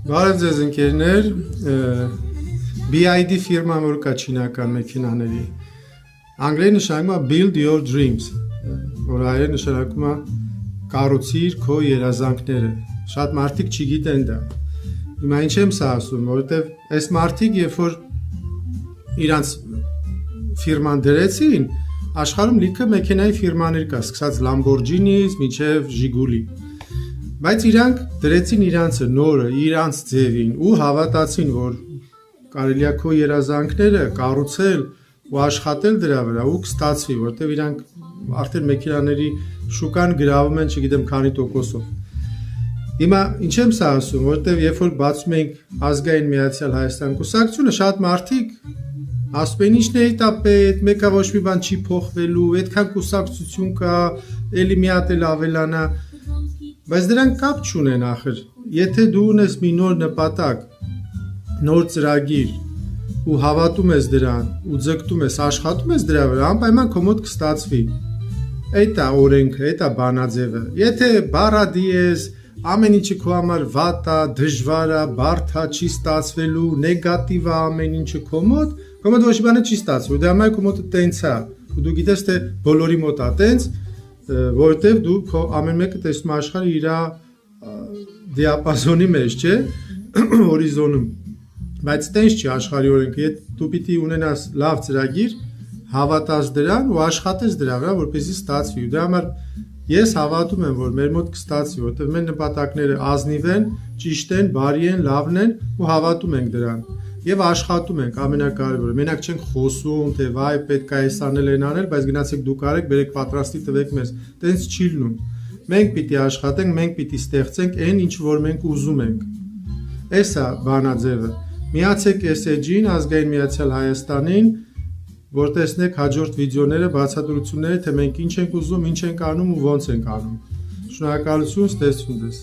Բարև ձեզ ընկերներ, BID ֆիրման որ կա չինական մեքենաների, անգլերեն նշանակում է Build Your Dreams, որ հայերեն նշանակում է կառուցիր քո երազանքները, շատ մարդիկ չգիտեն դա, հիմա ինչ եմ սա ասում, որովհետև այս մարդիկ երբ որ իրանց ֆիրման դրեցին, աշխարհում լիքը մեքենայի ֆիրմաներ կա, սկսած Lamborghini-ից մինչև Ժիգուլի, բայց իրանք դրեցին իրանցը նորը, իրանց ձևին ու հավատացին, որ կարելի է քո երազանքները կառուցել ու աշխատել դրա վրա ու կստացվի, որտեղ իրանք արդեն մեքենաների շուկան գրավում են, չգիտեմ քանի տոկոսով։ Հիմա ինչ եմ սա ասում, որտեղ երբ որ բացում ենք Ազգային Միացյալ Հայաստան կուսակցությունը, շատ մարդիկ ասում են ինչն է դա պետ, մեկը ոչ մի բան չի փոխվելու, այդքան կուսակցություն կա, էլի մի հատ էլ ավելանա, բայց դրանք կապ չունեն ախր, եթե դու ունես մի նոր նպատակ, նոր ծրագիր ու հավատում ես դրան ու ձգտում ես, աշխատում ես դրա վրա, անպայման քո մոտ կստացվի։ Այդ է օրենքը, այդ է բանաձևը։ Եթե բառադի ես, ամեն ինչը քո համար վատ է, դժվար է, բարդ է, չի ստացվելու, նեգատիվ է ամեն ինչը քո մոտ ոչ մի բան չի ստացվելու, դրա համար քո մոտը տենց է, ու դու գիտես թե բոլորի մոտ է տենց, որովհետև դու քո ամեն մեկը տեսնում աշխարհը իր դիապազոնի մեջ, չէ, հորիզոնում, բայց տենց չի աշխարհի օրենքը, եթե դու պիտի ունենաս լավ ծրագիր, հավատաս դրան ու աշխատես դրա վրա, որպեսզի ստացվի։ Ու դրա համար ես հավատում եմ, որ մեր մոտ կստացվի, որովհետև մեր նպատակները ազնիվ են, ճիշտ են, բարի են, լավն են ու հավատում ենք դրան։ Եվ աշխատում ենք, ամենակարևորը, մենակ չենք խոսում, թե վայ պետք է այս անել, այն անել, բայց գնացեք դուք արեք, բերեք պատրաստի տվեք մեզ, տենց չի լինում։ Մենք պիտի աշխատենք, մենք պիտի ստեղծենք այն, ինչ որ մենք ուզում ենք։ Էս է բանաձևը։ Միացեք SAG-ին, Ազգային Միացյալ Հայաստանին, որ տեսնեք հաջորդ վիդեոները, բացատրությունները, թե մենք ինչ ենք ուզում, ինչ ենք անում ու ոնց ենք անում։ Շնորհակալություն, ստեսություն դες։